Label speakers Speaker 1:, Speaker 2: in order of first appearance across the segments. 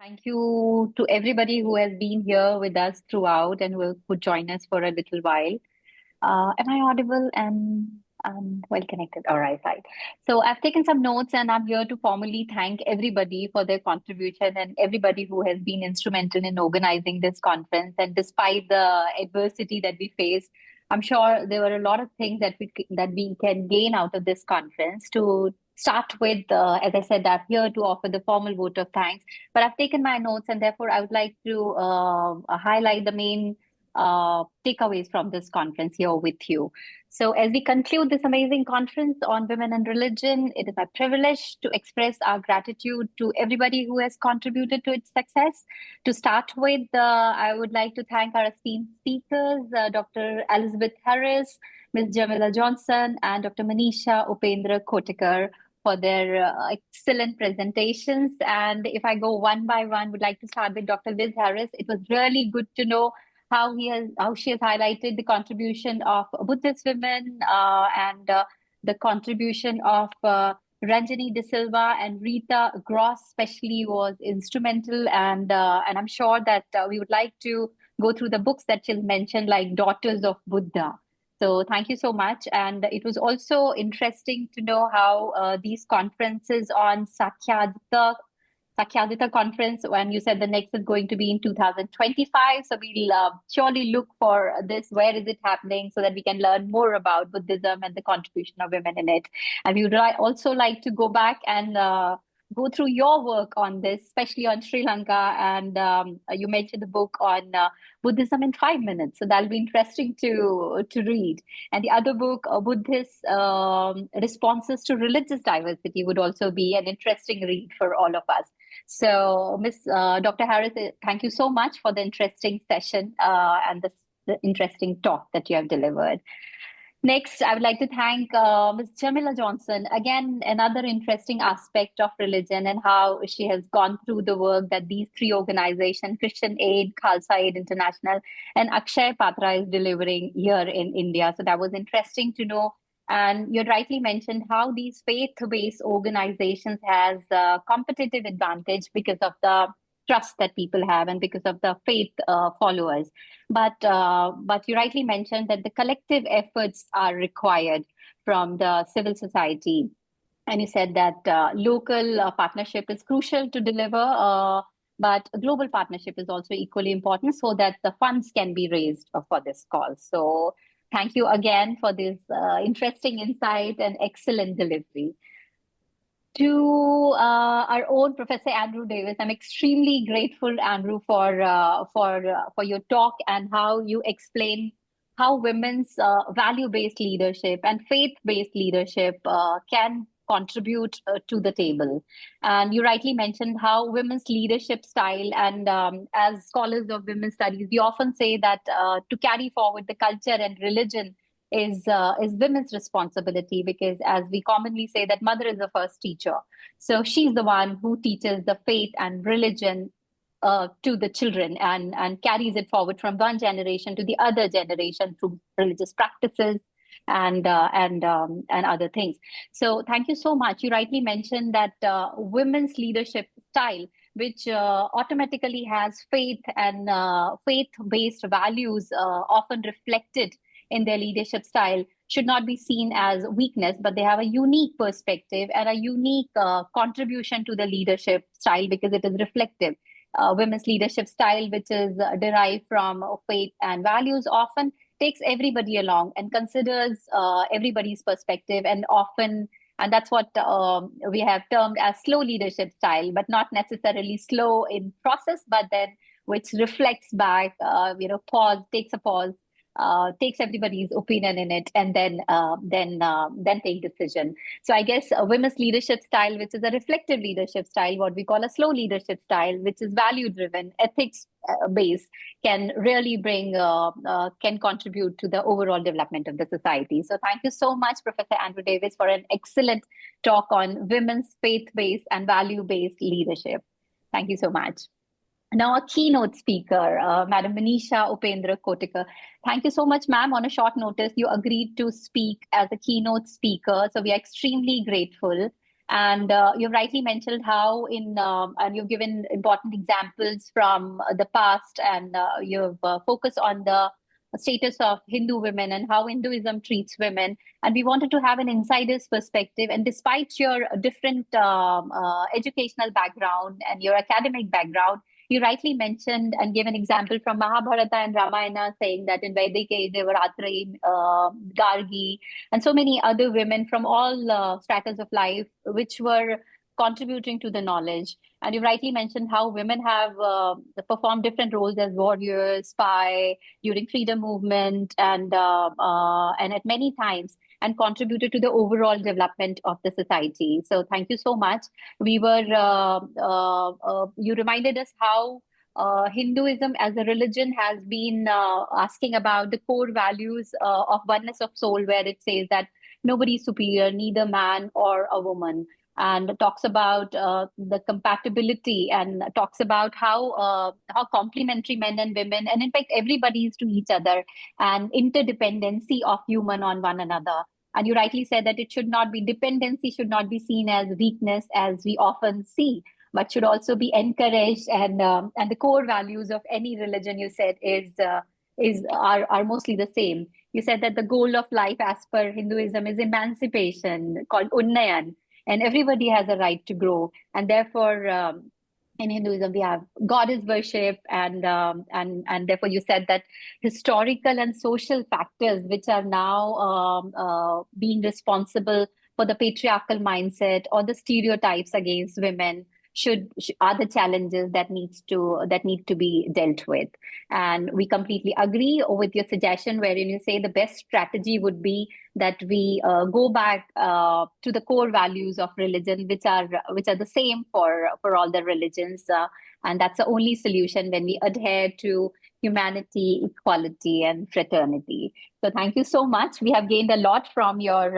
Speaker 1: Thank you to everybody who has been here with us throughout and will would join us for a little while. Am I audible and well connected? All right, right. So I've taken some notes and I'm here to formally thank everybody for their contribution and everybody who has been instrumental in organizing this conference. And despite the adversity that we faced, I'm sure there were a lot of things that we can gain out of this conference. To start with, as I said, I'm here to offer the formal vote of thanks. But I've taken my notes, and therefore I would like to highlight the main takeaways from this conference here with you. So, as we conclude this amazing conference on women and religion, it is my privilege to express our gratitude to everybody who has contributed to its success. To start with, I would like to thank our esteemed speakers, Dr. Elizabeth Harris, Ms. Jamila Johnson, and Dr. Manisha Upendra Kotekar for their excellent presentations. And if I go one by one, would like to start with Dr. Liz Harris. It was really good to know how she has highlighted the contribution of Buddhist women and the contribution of Ranjani De Silva and Rita Gross especially was instrumental, and I'm sure that we would like to go through the books that she's mentioned, like Daughters of Buddha. So thank you so much. And it was also interesting to know how these conferences on Sakyadita conference, when you said the next is going to be in 2025. So we'll surely look for this. Where is it happening so that we can learn more about Buddhism and the contribution of women in it. And we would also like to go back and go through your work on this, especially on Sri Lanka. And you mentioned the book on Buddhism in 5 minutes. So that'll be interesting to read. And the other book, Buddhist Responses to Religious Diversity, would also be an interesting read for all of us. So, Miss Dr. Harris, thank you so much for the interesting session and the interesting talk that you have delivered. Next, I would like to thank Ms. Jamila Johnson. Again, another interesting aspect of religion and how she has gone through the work that these three organizations, Christian Aid, Khalsa Aid International, and Akshay Patra is delivering here in India. So that was interesting to know. And you rightly mentioned how these faith-based organizations has a competitive advantage because of the trust that people have and because of the faith followers. But you rightly mentioned that the collective efforts are required from the civil society. And you said that local partnership is crucial to deliver, but global partnership is also equally important so that the funds can be raised for this cause. So thank you again for this interesting insight and excellent delivery. To our own Professor Andrew Davis, I'm extremely grateful, Andrew, for your talk and how you explain how women's value-based leadership and faith-based leadership can contribute to the table. And you rightly mentioned how women's leadership style, and as scholars of women's studies, we often say that to carry forward the culture and religion is women's responsibility, because as we commonly say that mother is the first teacher. So she's the one who teaches the faith and religion to the children and carries it forward from one generation to the other generation through religious practices and other things. So thank you so much. You rightly mentioned that women's leadership style, which automatically has faith and faith-based values often reflected in their leadership style, should not be seen as weakness, but they have a unique perspective and a unique contribution to the leadership style because it is reflective. Women's leadership style, which is derived from faith and values, often takes everybody along and considers everybody's perspective, and that's what we have termed as slow leadership style, but not necessarily slow in process, but then which reflects back, takes a pause, takes everybody's opinion in it, and then take decision. So I guess a women's leadership style, which is a reflective leadership style, what we call a slow leadership style, which is value driven, ethics based, can really can contribute to the overall development of the society. So thank you so much, Professor Andrew Davis, for an excellent talk on women's faith-based and value-based leadership. Thank you so much. Now, a keynote speaker, Madam Manisha Upendra Kotekar. Thank you so much, ma'am. On a short notice, you agreed to speak as a keynote speaker. So we are extremely grateful. And you rightly mentioned how and you've given important examples from the past, and you've focused on the status of Hindu women and how Hinduism treats women. And we wanted to have an insider's perspective. And despite your different educational background and your academic background, you rightly mentioned and gave an example from Mahabharata and Ramayana, saying that in Vedic age there were Atri, Gargi, and so many other women from all stratas of life, which were contributing to the knowledge. And you rightly mentioned how women have performed different roles as warriors, spy during freedom movement, and at many times, and contributed to the overall development of the society. So thank you so much. You reminded us how Hinduism as a religion has been asking about the core values of oneness of soul, where it says that nobody is superior, neither man or a woman, and talks about the compatibility, and talks about how complementary men and women, and in fact everybody is to each other, and interdependency of human on one another. And you rightly said that it should not be dependency, should not be seen as weakness as we often see, but should also be encouraged. And the core values of any religion, you said, is are mostly the same. You said that the goal of life, as per Hinduism, is emancipation, called Unnayan, and everybody has a right to grow. And therefore, in Hinduism, we have goddess worship, and therefore, you said that historical and social factors, which are now being responsible for the patriarchal mindset or the stereotypes against women, are the challenges that need to be dealt with. And we completely agree with your suggestion, wherein you say the best strategy would be that we go back to the core values of religion, which are the same for all the religions, and that's the only solution when we adhere to humanity, equality, and fraternity. So thank you so much. We have gained a lot from your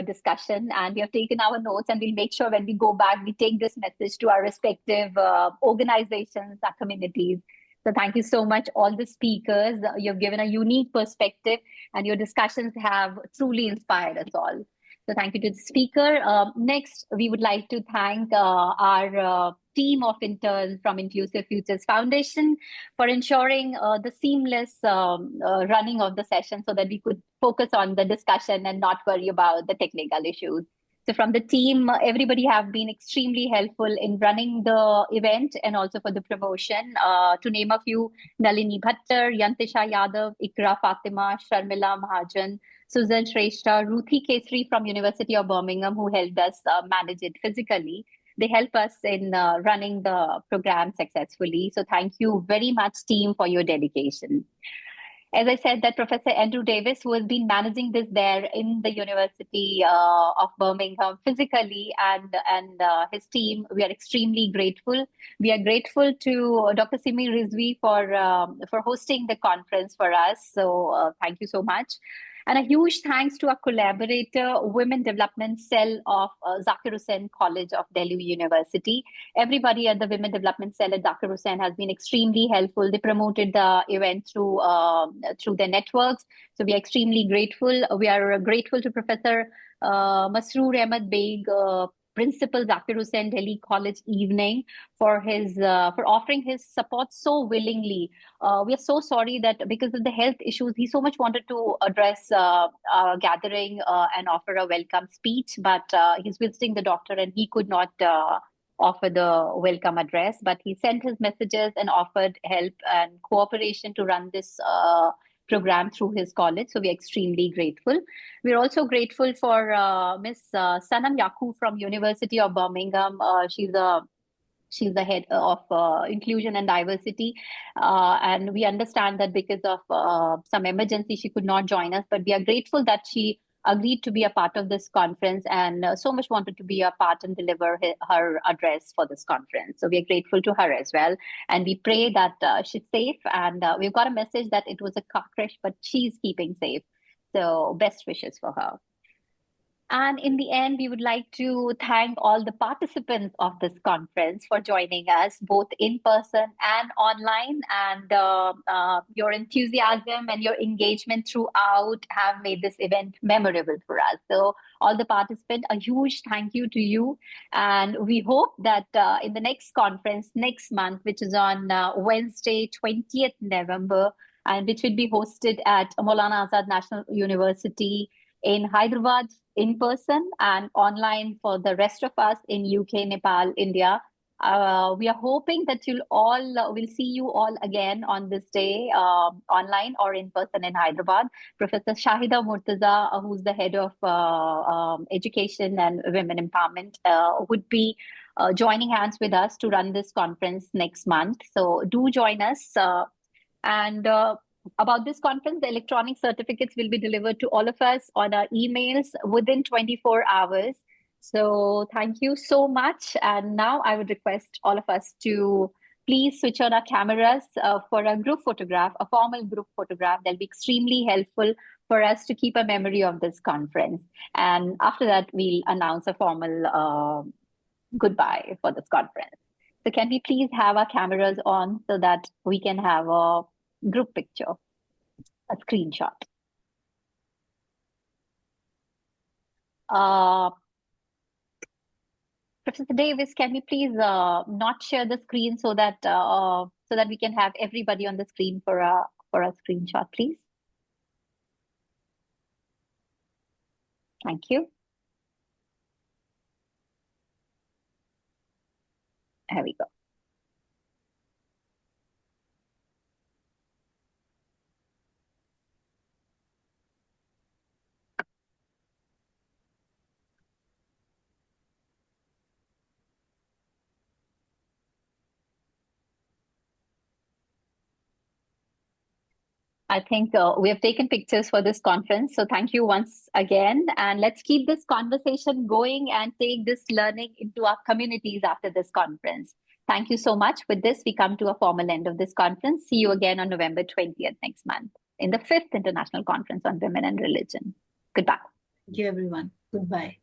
Speaker 1: discussion, and we have taken our notes, and we'll make sure when we go back, we take this message to our respective organizations, our communities. So thank you so much, all the speakers. You've given a unique perspective, and your discussions have truly inspired us all. So thank you to the speaker. Next, we would like to thank our team of interns from Inclusive Futures Foundation for ensuring the seamless running of the session, so that we could focus on the discussion and not worry about the technical issues. So from the team, everybody have been extremely helpful in running the event and also for the promotion. To name a few: Nalini Bhattar, Yantisha Yadav, Ikra Fatima, Sharmila Mahajan, Susan Shrestha, Ruthi Kesri from University of Birmingham, who helped us manage it physically. They help us in running the program successfully. So thank you very much, team, for your dedication. As I said, that Professor Andrew Davis, who has been managing this there in the University of Birmingham physically, and his team, we are extremely grateful. We are grateful to Dr. Simi Rizvi for hosting the conference for us. So thank you so much. And a huge thanks to our collaborator, Women Development Cell of Zakir Hussain College of Delhi University. Everybody at the Women Development Cell at Zakir Hussain has been extremely helpful. They promoted the event through their networks. So we are extremely grateful. We are grateful to Professor Masroor Ahmed Beg, Principal Zakir Hussain Delhi College Evening, for offering his support so willingly. We are so sorry that because of the health issues, he so much wanted to address our gathering and offer a welcome speech, but he's visiting the doctor and he could not offer the welcome address. But he sent his messages and offered help and cooperation to run this program through his college. So we're extremely grateful. We're also grateful for Miss Sanam Yaqub from University of Birmingham. She's the head of inclusion and diversity. And we understand that because of some emergency, she could not join us, but we are grateful that she agreed to be a part of this conference, and so much wanted to be a part and deliver her address for this conference. So we are grateful to her as well. And we pray that she's safe. And we've got a message that it was a car crash, but she's keeping safe. So best wishes for her. And in the end, we would like to thank all the participants of this conference for joining us, both in person and online. And your enthusiasm and your engagement throughout have made this event memorable for us. So, all the participants, a huge thank you to you. And we hope that in the next conference next month, which is on Wednesday, 20th November, and which will be hosted at Maulana Azad National University in Hyderabad in person and online for the rest of us in UK, Nepal, India. We are hoping that you'll all will see you all again on this day, online or in person in Hyderabad. Professor Shahida Murtaza, who's the head of education and women empowerment, would be joining hands with us to run this conference next month. So do join us. And about this conference, the electronic certificates will be delivered to all of us on our emails within 24 hours. So thank you so much. And now I would request all of us to please switch on our cameras for a group photograph, a formal group photograph. That'll be extremely helpful for us to keep a memory of this conference. And after that, we'll announce a formal goodbye for this conference. So can we please have our cameras on so that we can have a group picture, a screenshot. Professor Davis, can we please not share the screen so that we can have everybody on the screen for a screenshot, please? Thank you. There we go. I think we have taken pictures for this conference. So thank you once again. And let's keep this conversation going and take this learning into our communities after this conference. Thank you so much. With this, we come to a formal end of this conference. See you again on November 20th next month in the 5th International Conference on Women and Religion. Goodbye.
Speaker 2: Thank you, everyone. Goodbye.